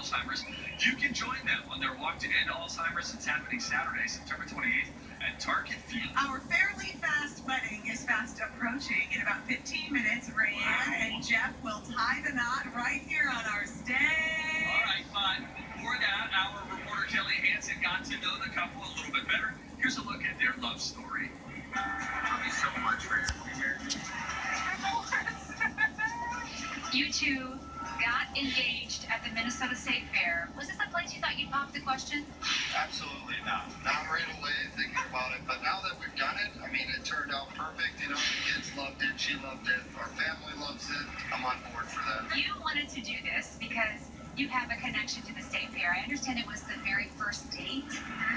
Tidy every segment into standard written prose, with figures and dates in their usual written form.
Alzheimer's. You can join them on their walk to end Alzheimer's. It's happening Saturday, September 28th at Target Field. Our fairly fast wedding is fast approaching. In about 15 minutes, Rayanne and Jeff will tie the knot right here on our stage. All right, but before that, our reporter Kelly Hansen got to know the couple a little bit better. Here's a look at their love story. Love you so much, Rayanne. You two got engaged at the Minnesota State Fair. Was this a place you thought you'd pop the question? Absolutely not. Not right away thinking about it, but now that we've done it, I mean, it turned out perfect. You know, the kids loved it, she loved it, our family loves it. I'm on board for that. You wanted to do this because you have a connection to the State Fair. I understand it was the very first date.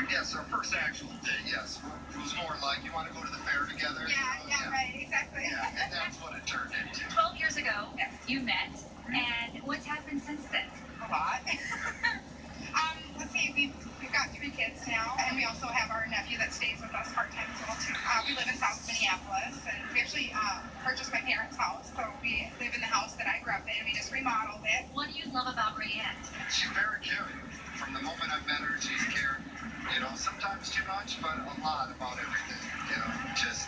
Yes, our first actual date, yes. It was more like, you want to go to the fair together? Right, exactly. Yeah, and that's what it turned into. 12 years ago, you met, and what's happened since then? A lot. Let's see, we've got 3 kids now, and we also have our nephew that stays with us part-time as well, too. We live in South Minneapolis, and we actually purchased my parents' house, so we live in the house that I grew up in. We just remodeled it. What do you love about Rayanne? She's very caring. From the moment I've met her, she's cared. You know, sometimes too much, but a lot about everything. You know, just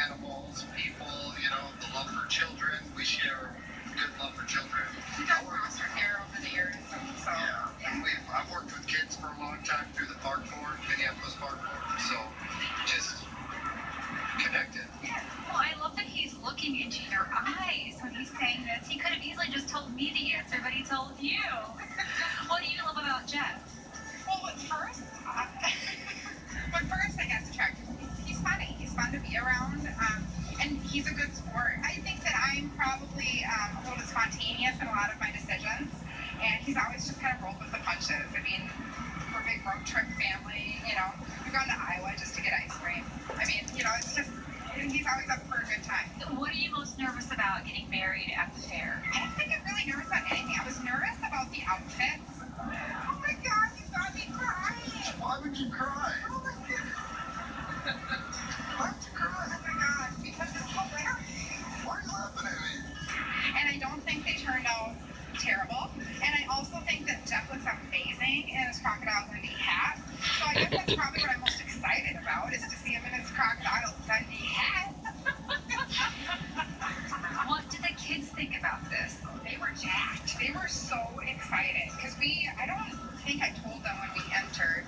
animals, people, you know, the love for children. We share good love for children. We've done foster care over the years, so Yeah. I've worked with kids for a long time through the park board, Minneapolis Park Board, so just connected. Well, I love that he's looking into your eyes when he's saying this. He could have easily just told me the answer, but he told you. What do you love about Jeff? Well, at first, I guess attractive. He's funny. He's fun to be around, and he's a good sport. I think that I'm probably a little bit spontaneous in a lot of my decisions, and he's always just kind of rolled with the punches. I mean, we're a big road trip family. You know, we've gone to Iowa just to get ice cream. I mean, you know, it's just he's always up for a good time. What are you most nervous about getting married at the fair? I don't think I'm really nervous about anything. I was nervous about the outfits. Oh my God, you got me crying. Why would you cry? Oh my God. Why would you cry? Oh my God, because it's hilarious. Why are you laughing at me? And I don't think they turned out terrible. And I also think that Jeff looks amazing in his Crocodile Dundee hat. So I guess that's probably what I'm most excited about, is to see him in his Crocodile Dundee hat. What did the kids think about this? They were jacked. They were so excited. Because I don't think I told them when we entered,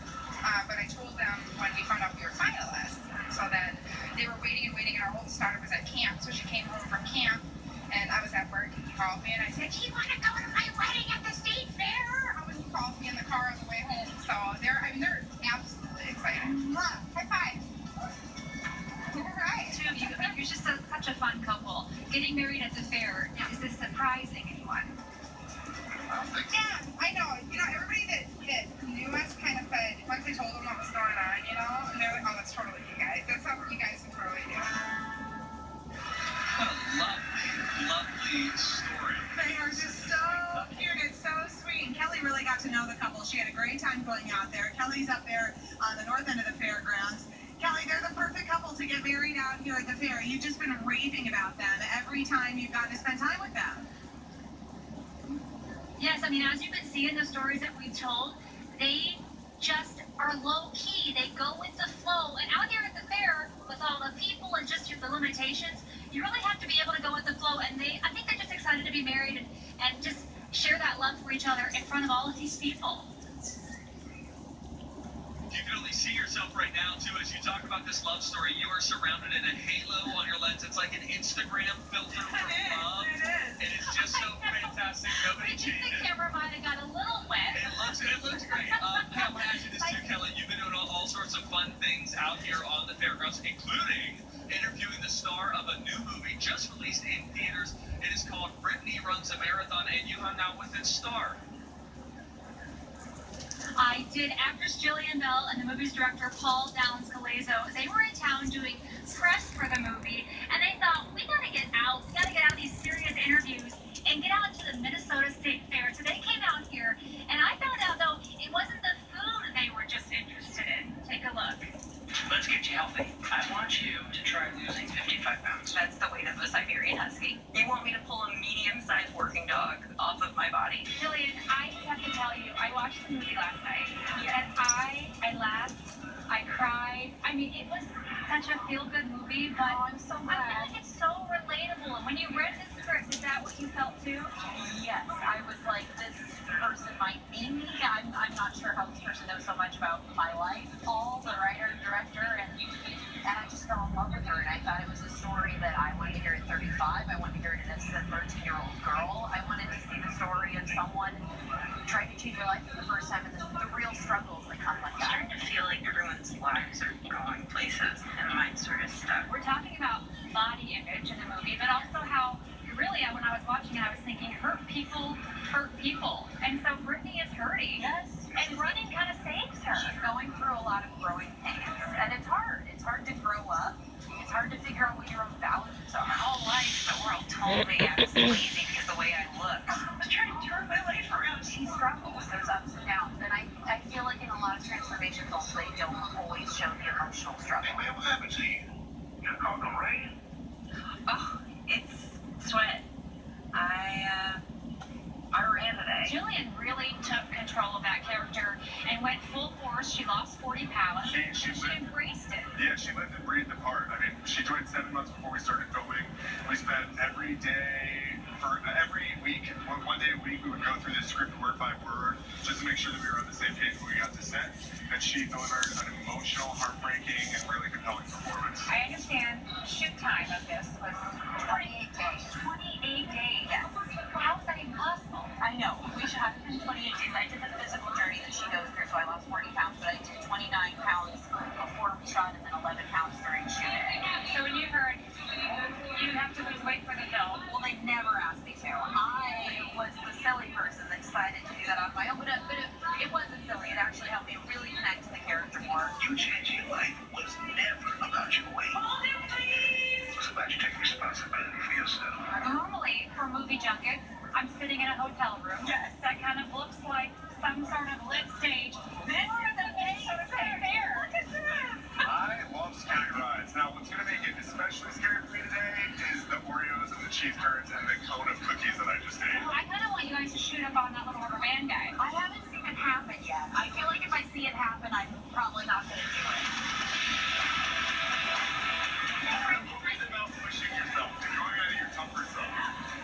but I told them when we found out we were finalists. So then they were waiting, and our oldest daughter was at camp, so she came home from camp, and I was at work, and he called me, and I said, do you want to go to my wedding at the State Fair? And he called me in the car on the way home. So they're absolutely excited. High five. All right. Two of you, you're just such a fun couple. Getting married at the fair, is this surprising anyone? I don't think so. Yeah, I know. You know, everybody that knew us kind of said, once I told them what was going on, you know, and they're like, oh, that's totally you guys. That's something you guys can totally do. What a lovely story. They are just so cute. It's so sweet. And Kelly really got to know the couple. She had a great time going out there. Kelly's up there on the north end of the fairgrounds. Kelly, they're the perfect couple to get married out here at the fair. You've just been raving about them every time you've gotten to spend time with them. Yes, I mean, as you can see in the stories that we've told, they just are low-key. They go with the flow. And out here at the fair, with all the people and just the limitations, you really have to be able to go with the flow. And I think they're just excited to be married and just share that love for each other in front of all of these people. You can only see yourself right now, too, as you talk about this love story. You are surrounded in a halo on your lens. It's like an Instagram filter for love. It is. And it's just so fantastic. Nobody I think changed the it. camera might have got a little wet. It looks great. I want to ask you this too, Kelly. You've been doing all sorts of fun things out here on the fairgrounds, including interviewing the star of a new movie just released in theaters. It is called Brittany Runs a Marathon, and you hung out with its star. I did. Actress Jillian Bell and the movie's director Paul Downs Galeazzo, they were in town doing press for the movie, and they thought, we gotta get out of these serious interviews and get out to the Minnesota State Fair. So they came out here, and I found out, though, it wasn't the food they were just interested in. Take a look. Let's get you healthy. I want you to try losing 55 pounds. That's the weight of a Siberian Husky. You want me to pull a medium-sized working dog off of my body? Jillian, I have to tell you, I watched the movie last night, and I laughed, I cried. I mean, it was such a feel-good movie, but I'm so I feel like it's so relatable. And when you read the script, is that what you felt too? Yes, I was like, this person might be me. I'm not sure how this person knows so much about my life. Paul, the writer, director, and I just fell in love with her. And I thought it was a story that I wanted to hear at 35. I wanted to hear it as a 13-year-old girl. I wanted to see the story of someone who tried to change their life for the first time and the real struggles that come with I'm that. starting to feel like everyone's lives are going places, and mine's sort of stuck. We're talking about body image in the movie, but also how really, when I was watching it, I was thinking, hurt people hurt people. And so Brittany is hurting. Yes. And running kind of saves her. She's going through a lot of growing pains, and it's hard. It's hard to grow up. It's hard to figure out what your own values are. My whole life, the world told me I was lazy because of the way I look. I was trying to turn my life around. She struggles. There's ups and downs, and I feel like in a lot of transformations, also they don't always show the emotional struggle. Man, what happened to you? You got caught in the rain? Oh, it's sweat. I ran today. Jillian really took control of that character and went full force. She lost 40 pounds. She Embraced it. Yeah, she lived and breathed the part. I mean, she joined 7 months before we started filming. We spent every day, for every week, one day a week, we would go through the script word by word just to make sure that we were on the same page when we got to set. And she delivered an emotional, heartbreaking, and really compelling performance. I understand the shoot time of this was 28 days. 28 days. Yes. How is that even possible? I know. We should have been 28 days. I did the physical journey that she goes through, so I lost 40 pounds, but I did 29 pounds before we shot and then 11 pounds during shooting. So when you heard you have to lose weight for the film, Well, they never asked me to. I was the silly person that decided to do that on my own, but it wasn't silly. It actually helped me really connect to the character more. You changing your life was never about your weight. It was about you taking responsibility for yourself. normally for movie junkets, I'm sitting in a hotel room. Yes. That kind of looks like some sort of lit stage. This is the Minnesota State Fair. Look at this. I love scary rides. Now, what's going to make it especially scary for me today is the Oreos and the cheese curds and the cone of cookies that I just ate. I kind of want you guys to shoot up on that little rubber band guy. I haven't seen it happen yet. I feel like if I see it happen, I'm probably not going to do it. It's about pushing yourself and going out of your comfort zone.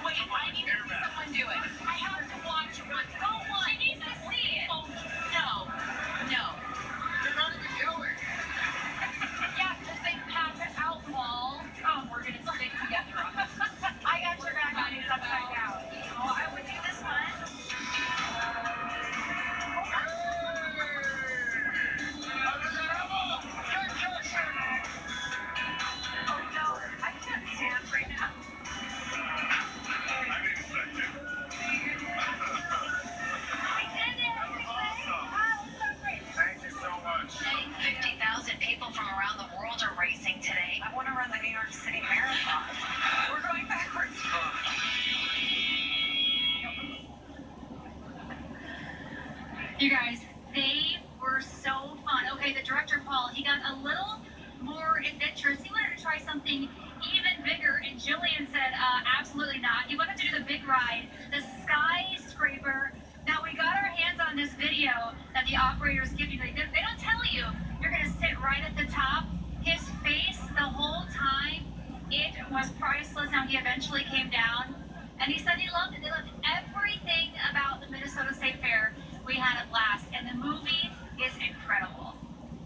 Wait, I need to see someone do it. I have to watch it once. Go on. She needs to see it. Oh, no. They're not even yelling. Yeah, because they pass it out, Paul. Oh, we're going to stick together on this. I got your back on these upside down. Oh, I would do this one. Oh, no. I can't stand right now. I didn't expect it. I did it. Awesome. Oh, so great. Thank you so much. 50,000 people from around the world are racing today. I want to run the New York City Marathon. We're going backwards. You guys, they were so fun. Okay, the director, Paul, he got a little more adventurous. He wanted to try something even bigger, and Jillian said, absolutely not. He wanted to do the big ride, the skyscraper. Now, we got our hands on this video that the operators give you. They don't tell you you're going to sit right at the top. His face the whole time, it was priceless. Now, he eventually came down, and he said he loved it. They loved everything about the Minnesota State Fair. We had a blast, and the movie is incredible.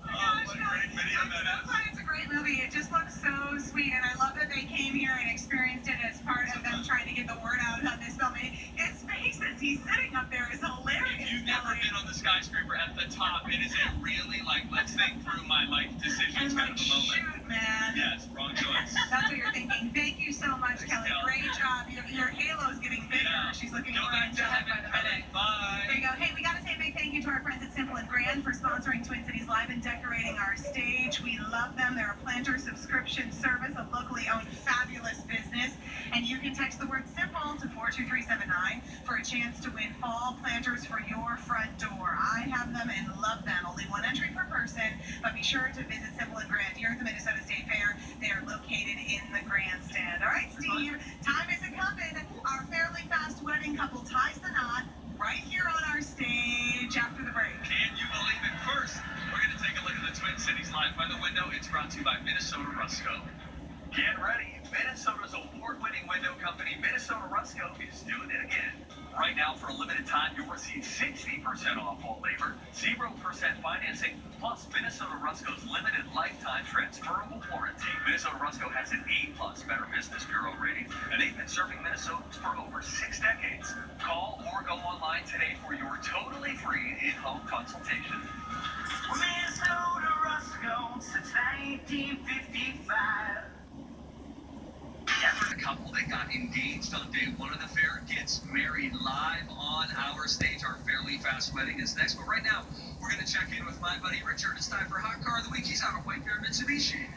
What a great video that is. It's a great movie. It just looks so sweet, and I love that they came here and experienced it as part of them trying to get the word out on this film. His face as he's sitting up there is hilarious. If you've never been on the skyscraper at the top, it is a really let's think through my life decisions And kind of a moment. shoot, man. Yes, wrong choice. That's what you're thinking. Thank you so much, Thanks, Kelly. Kelly. Great job. Your halo's getting bigger. Yeah. She's looking Go more back to angelic heaven, by the minute. Bye. There you go. Hey, we got to say a big thank you to our friends at Simple and Grand for sponsoring Twin Cities Live and decorating our stage. We love them. They're a planter subscription service, a locally owned fabulous business. And you can text the word SIMPLE to 4 42379 for a chance to win fall planters for your front door. I have them and love them. Only one entry per person, but be sure to visit Simple and Grand here at the Minnesota State Fair. They are located in the grandstand. All right, Steve, time is coming. Our fairly fast wedding couple ties the knot right here on our stage after the break. Can you believe it? First, we're going to take a look at the Twin Cities Live by the window. It's brought to you by Minnesota Rusco. Get ready. Minnesota's award-winning window company, Minnesota Rusco, is doing it again. Right now, for a limited time, you'll receive 60% off all labor, 0% financing, plus Minnesota Rusco's limited lifetime transferable warranty. Minnesota Rusco has an A+ Better Business Bureau rating, and they've been serving Minnesotans for over 6 decades. Call or go online today for your totally free in-home consultation. Minnesota Rusco since 1955. A couple that got engaged on day one of the fair gets married live on our stage. Our Fairly Fast Wedding is next. But right now, we're going to check in with my buddy Richard. It's time for Hot Car of the Week. He's out of White Bear Mitsubishi.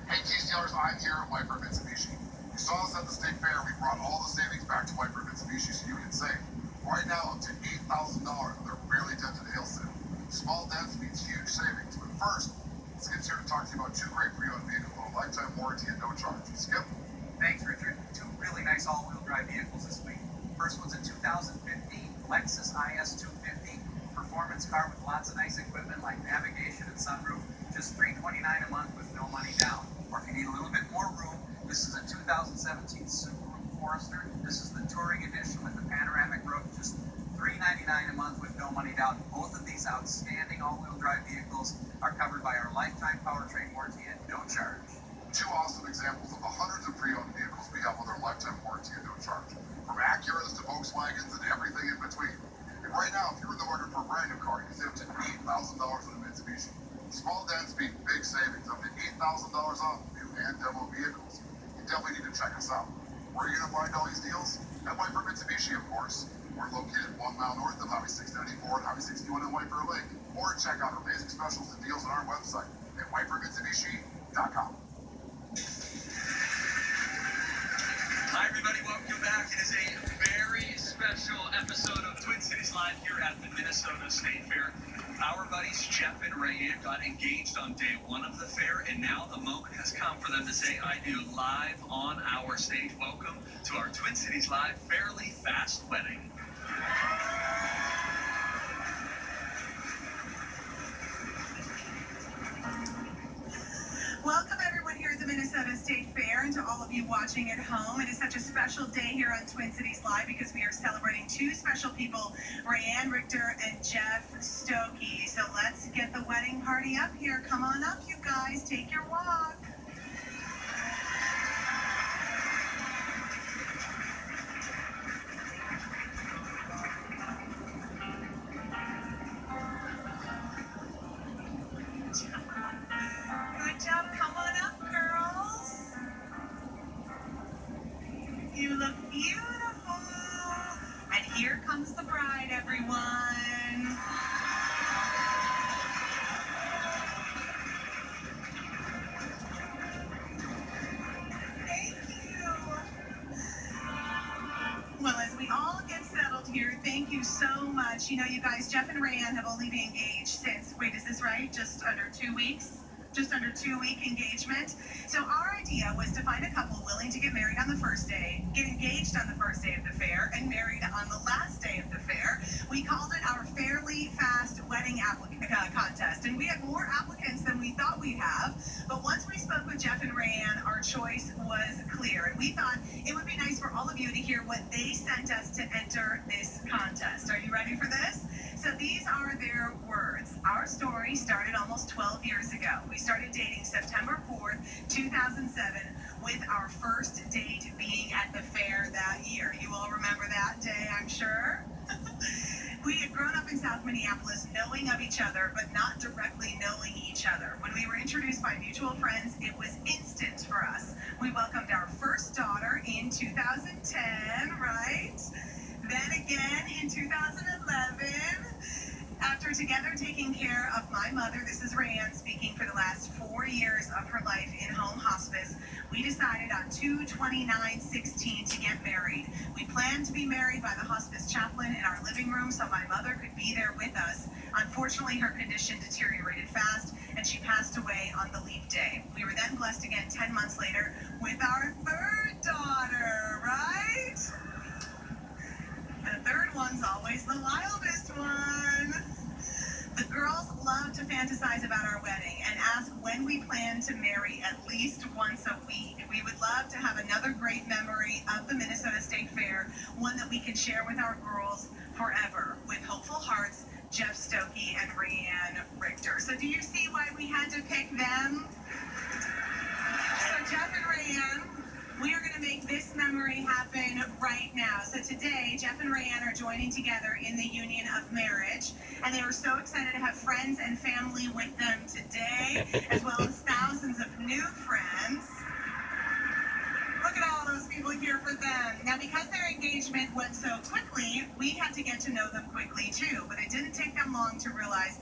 Hey, TCRs, I'm here at White Bear Mitsubishi. You saw us at the State Fair. We brought all the savings back to White Bear Mitsubishi so you can save. Right now, up to $8,000 with their barely dented hail sale. Small dents means huge savings. But first, Skip's here to talk to you about 2 great pre-owned vehicles with a lifetime warranty and no charge. Skip? Thanks, Richard. 2 really nice all-wheel drive vehicles this week. First one's a 2015 Lexus IS 250. Performance car with lots of nice equipment like navigation and sunroof. Just $329 a month with no money down. Or if you need a little bit more room, this is a 2017 Subaru Forester. This is the Touring Edition with the panoramic roof. Just $399 a month with no money down. Both of these outstanding all-wheel drive vehicles are covered by our lifetime powertrain warranty and no charge. 2 awesome examples of the hundreds of pre-owned vehicles we have with our lifetime warranty and no charge. From Acuras to Volkswagens and everything in between. And right now, if you're in the market for a brand new car, you can save up to $8,000 with a Mitsubishi. Small dents mean big savings, up to $8,000 off new and demo vehicles. You definitely need to check us out. Where are you going to find all these deals? At White Bear Mitsubishi, of course. We're located 1 mile north of Highway 694 and Highway 61 in White Bear Lake. Or check out our amazing specials and deals on our website at whitebearmitsubishi.com. Hi, everybody. Welcome back. It is a very special episode of Twin Cities Live here at the Minnesota State Fair. Our buddies Jeff and Rayanne got engaged on day one of the fair, and now the moment has come for them to say I do live on our stage. Welcome to our Twin Cities Live Fairly Fast Wedding. Welcome everyone here at the Minnesota State Fair, and to all of you watching at home. It is such a special day here on Twin Cities Live because we are celebrating 2 special people, Rayanne Richter and Jeff Stokey. So let's get the wedding party up here. Come on up, you guys. Take your walk. Good job. Come on up, girls. You look beautiful. And here comes the bride, everyone. Thank you. Well, as we all get settled here, thank you so much. You know, you guys, Jeff and Rayanne have only been engaged since, wait, is this right? Just under 2 weeks? Just under 2-week engagement. So our idea was to find a couple willing to get married on the first day, get engaged on the first day of the fair, and married on the last day of the fair. We called it our Fairly Fast Wedding Contest, and we had more applicants than we thought we'd have. But once we spoke with Jeff and Rayanne, our choice was clear, and we thought it would be nice for all of you to hear what they sent us to enter this contest. Are you ready for this? So these are their words. Our story started almost 12 years ago. We started dating September 4th, 2007, with our first date being at the fair that year. You all remember that day, I'm sure? We had grown up in South Minneapolis knowing of each other, but not directly knowing each other. When we were introduced by mutual friends, it was instant for us. We welcomed our first daughter in 2010, right? Then again in 2011. After So together taking care of my mother, this is Rayanne speaking, for the last 4 years of her life in home hospice, we decided on 2/29/16 to get married. We planned to be married by the hospice chaplain in our living room so my mother could be there with us. Unfortunately, her condition deteriorated fast and she passed away on the leap day. We were then blessed again 10 months later with our third daughter, right? The third one's always the wildest one. The girls love to fantasize about our wedding and ask when we plan to marry at least once a week. We would love to have another great memory of the Minnesota State Fair, one that we can share with our girls forever. With hopeful hearts, Jeff Stokey and Rayanne Richter. So do you see why we had to pick them? So Jeff and Rayanne, we are going to make this memory happen right now. So today, Jeff and Rayanne are joining together in the union of marriage, and they were so excited to have friends and family with them today, as well as thousands of new friends. Look at all those people here for them. Now, because their engagement went so quickly, we had to get to know them quickly too, but it didn't take them long to realize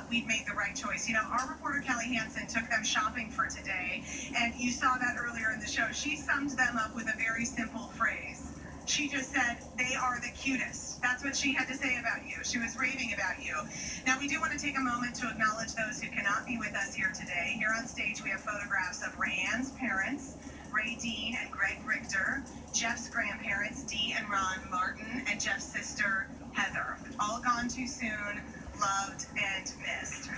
we'd made the right choice. You know, our reporter Kelly Hansen took them shopping for today, and you saw that earlier in the show. She summed them up with a very simple phrase. She just said, they are the cutest. That's what she had to say about you. She was raving about you. Now, we do want to take a moment to acknowledge those who cannot be with us here today. Here on stage, we have photographs of Rayanne's parents, Ray Dean and Greg Richter, Jeff's grandparents, Dee and Ron Martin, and Jeff's sister, Heather. All gone too soon, loved and missed.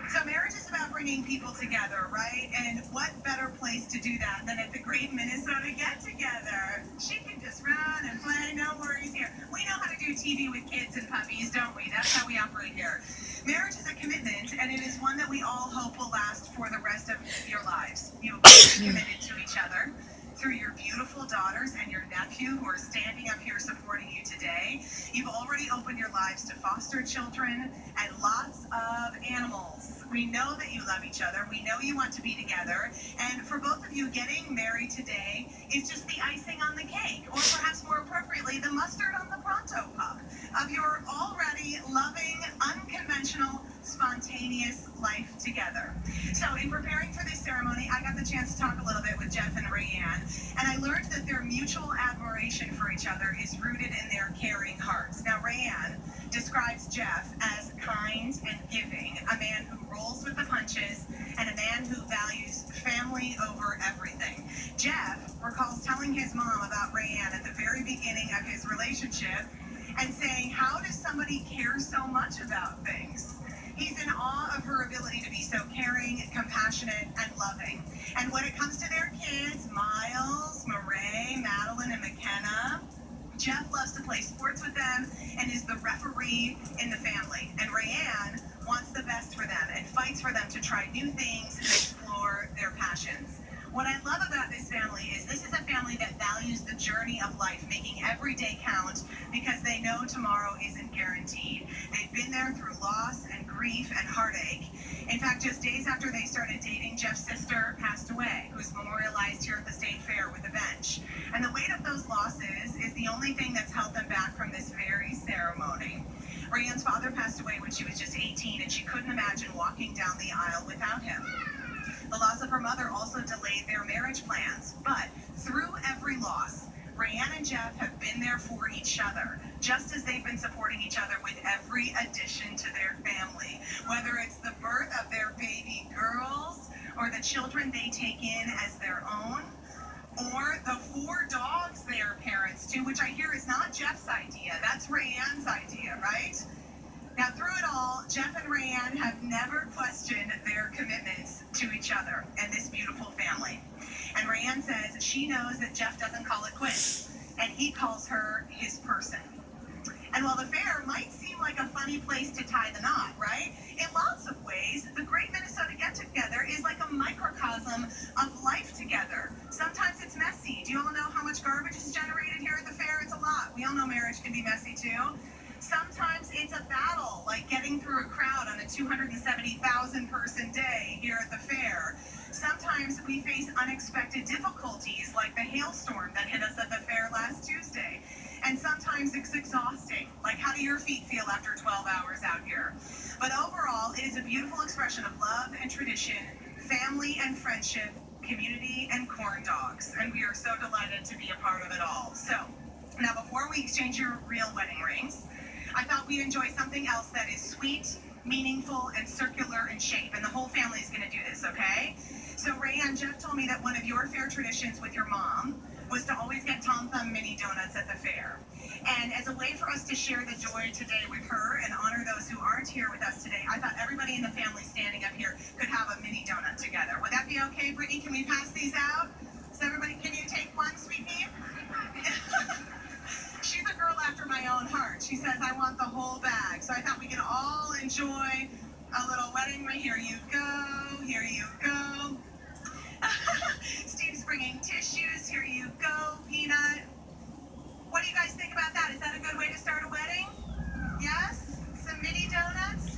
So marriage is about bringing people together, right? And what better place to do that than at the Great Minnesota Get-Together? She can just run and play, no worries here. We know how to do TV with kids and puppies, don't we? That's how we operate here. Marriage is a commitment, and it is one that we all hope will last for the rest of your lives. You will be committed to each other through your beautiful daughters and your nephew who are standing up here supporting you today. You've already opened your lives to foster children and lots of animals. We know that you love each other. We know you want to be together. And for both of you, getting married today is just the icing on the cake, or perhaps more appropriately, the mustard on the pronto pup of your already loving, unconventional, spontaneous life together. So in preparing for this ceremony, I got the chance to talk a little bit with Jeff and Rayanne, and I learned that their mutual admiration for each other is rooted in their caring hearts. Now, Rayanne describes Jeff as kind and giving, a man who rolls with the punches, and a man who values family over everything. Jeff recalls telling his mom about Rayanne at the very beginning of his relationship and saying, how does somebody care so much about things? He's in awe of her ability to be so caring, compassionate, and loving. And when it comes to their kids, Miles, Murray, Madeline, and McKenna, Jeff loves to play sports with them and is the referee in the family. And Rayanne wants the best for them and fights for them to try new things and explore their passions. What I love about this family is this is a family that values the journey of life, making every day count because they know tomorrow isn't guaranteed. They've been there through loss and grief and heartache. In fact, just days after they started dating, Jeff's sister passed away, who's memorialized here at the State Fair with a bench. And the weight of those losses is the only thing that's held them back from this very ceremony. Rayanne's father passed away when she was just 18, and she couldn't imagine walking down the aisle without him. The loss of her mother also delayed their marriage plans. But through every loss, Rayanne and Jeff have been there for each other, just as they've been supporting each other with every addition to their family. Whether it's the birth of their baby girls, or the children they take in as their own, or the 4 dogs they are parents to, which I hear is not Jeff's idea, that's Rayanne's idea, right? Now, through it all, Jeff and Rayanne have never questioned their commitments to each other and this beautiful family. And Rayanne says she knows that Jeff doesn't call it quits, and he calls her his person. And while the fair might seem like a funny place to tie the knot, right? In lots of ways, the Great Minnesota Get-Together is like a microcosm of life together. Sometimes it's messy. Do you all know how much garbage is generated here at the fair? It's a lot. We all know marriage can be messy too. Sometimes it's a battle, like getting through a crowd on a 270,000 person day here at the fair. Sometimes we face unexpected difficulties, like the hailstorm that hit us at the fair last Tuesday. And sometimes it's exhausting, like how how do your feet feel after 12 hours out here? But overall, it is a beautiful expression of love and tradition, family and friendship, community and corn dogs. And we are so delighted to be a part of it all. So, now before we exchange your real wedding rings, I thought we'd enjoy something else that is sweet, meaningful, and circular in shape. And the whole family is going to do this, okay? So, Rayanne, Jeff told me that one of your fair traditions with your mom was to always get Tom Thumb mini donuts at the fair. And as a way for us to share the joy today with her and honor those who aren't here with us today, I thought everybody in the family standing up here could have a mini donut together. Would that be okay, Brittany? Can we pass these out? So everybody, can you take one, sweet pea? She's a girl after my own heart. She says, I want the whole bag. So I thought we could all enjoy a little wedding ring. Here you go. Here you go. Steve's bringing tissues. Here you go, Peanut. What do you guys think about that? Is that a good way to start a wedding? Yes? Some mini donuts?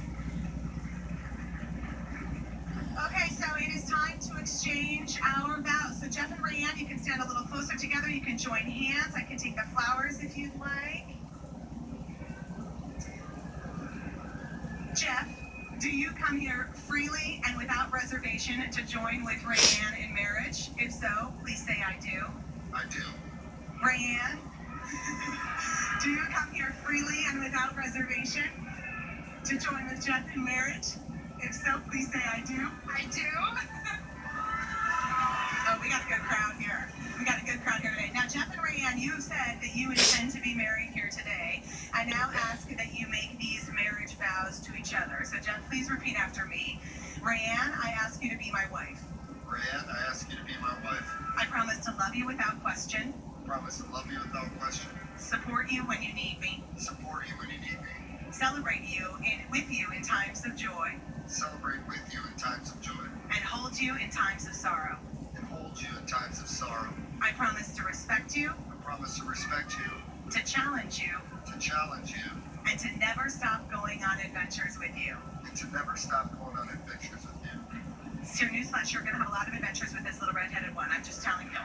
Okay, so it is time to exchange our vows. So Jeff and Rayanne, you can stand a little closer together. You can join hands. I can take the flowers if you'd like. Jeff, do you come here freely and without reservation to join with Rayanne in marriage? If so, please say I do. I do. Rayanne, do you come here freely and without reservation to join with Jeff in marriage? If so, please say I do. I do. Oh, we got a good crowd here. We got a good crowd here today. Now, Jeff and Rayanne, you have said that you intend to be married here today. I now ask that you make these marriage vows to each other. So, Jeff, please repeat after me. Rayanne, I ask you to be my wife. Rayanne, I ask you to be my wife. I promise to love you without question. Promise to love you without question. Support you when you need me. Support you when you need me. Celebrate with you in times of joy. Celebrate with you in times of joy. And hold you in times of sorrow. And hold you in times of sorrow. I promise to respect you. I promise to respect you. To challenge you. To challenge you. And to never stop going on adventures with you. And to never stop going on adventures with you. So, newsflash, you're going to have a lot of adventures with this little red-headed one. I'm just telling you.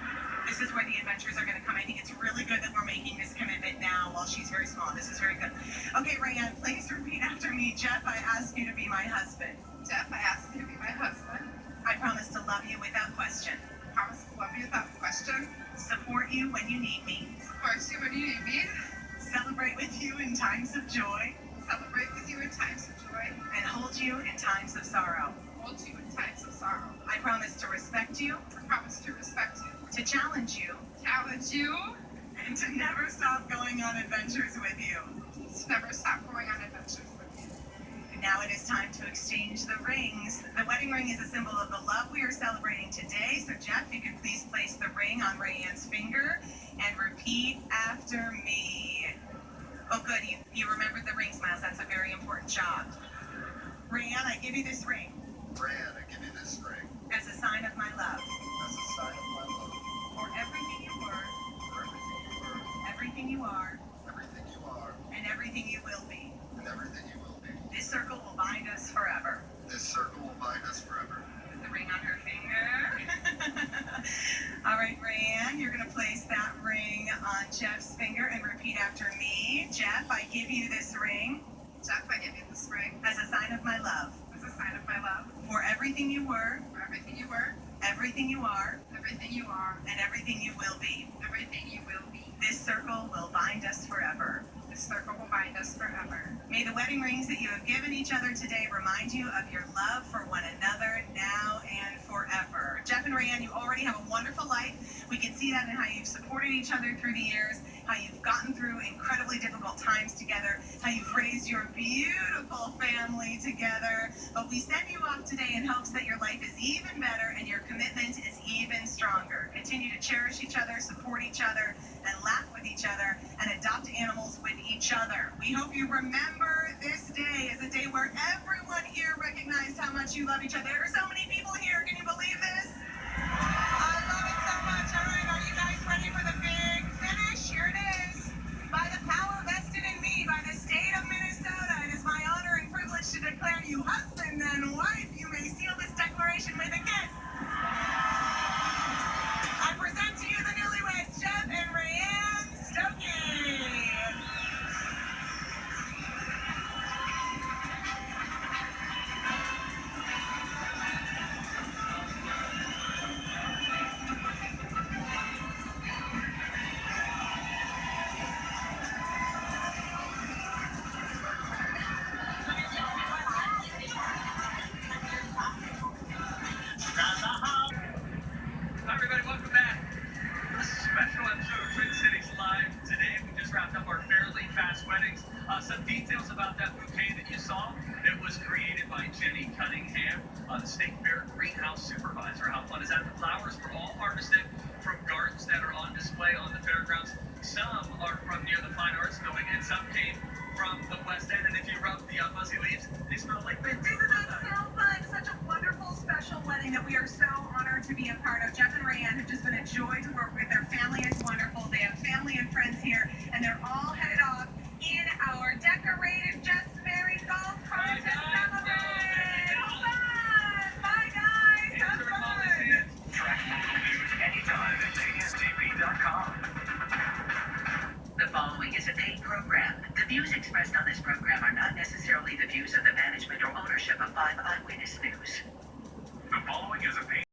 This is where the adventures are going to come. I think it's really good that we're making this commitment now while she's very small. This is very good. Okay, Rayanne, please repeat after me. Jeff, I ask you to be my husband. Jeff, I ask you to be my husband. I promise to love you without question. I promise to love you without question. Support you when you need me. Support you when you need me. Celebrate with you in times of joy. Celebrate with you in times of joy. And hold you in times of sorrow. Hold you in times of sorrow. I promise to respect you. I promise to respect you. To challenge you. Challenge you. And to never stop going on adventures with you. To never stop going on adventures with you. Now it is time to exchange the rings. The wedding ring is a symbol of the love we are celebrating today. So Jeff, you can please place the ring on Rayanne's finger and repeat after me. Oh good, you remembered the ring smiles. That's a very important job. Rayanne, I give you this ring. Rayanne, I give you this ring. As a sign of my love. As a sign of my love. For everything you were. For everything you were. Everything you are. Everything you are. And everything you will be. And everything you will be. This circle will bind us forever. This circle will bind us forever. Put the ring on her finger. All right, Rayanne, you're going to place that ring on Jeff's finger and repeat after me. Jeff, I give you this ring. Jeff, I give you this ring. As a sign of my love. As a sign of my love. For everything you were. For everything you were. Everything you are. Everything you are. And everything you will be. Everything you will be. This circle will bind us forever. This circle will bind us forever. May the wedding rings that you have given each other today remind you of your love for one another now and forever. Jeff and Rayanne, you already have a wonderful life. We can see that in how you've supported each other through the years, how you've gotten through incredibly difficult times together, how you've raised your beautiful family together. But we send you off today in hopes that your life is even better and your commitment is even stronger. Continue to cherish each other, support each other, and laugh with each other, and adopt animals with each other. We hope you remember this day as a day where everyone here recognized how much you love each other. There are so many people here. Can you believe this? I love it so much. All right, are you guys ready for the big finish? Here it is. By the power vested in me by the state of Minnesota, it is my honor and privilege to declare you husband and wife. You may seal this declaration with a kiss. I present to you the newlyweds, Jeff and Rayanne Stokey. Jim, the State Fair greenhouse supervisor. How fun is that? The flowers were all harvested from gardens that are on display on the fairgrounds. Some are from near the Fine Arts Building, and some came from the West End. And if you rub the fuzzy leaves, they smell like mint. Isn't that so fun? Such a wonderful, special wedding that we are so honored to be a part of. Jeff and Rayanne have just been a joy to work with. Their family is wonderful. They have family and friends here, and they're all headed off in our decorated Just Married golf cart to celebrate. Fun! Bye, guys. Have fun. Track local news anytime at KSTP.com. The following is a paid program. The views expressed on this program are not necessarily the views of the management or ownership of 5 Eyewitness News. The following is a paid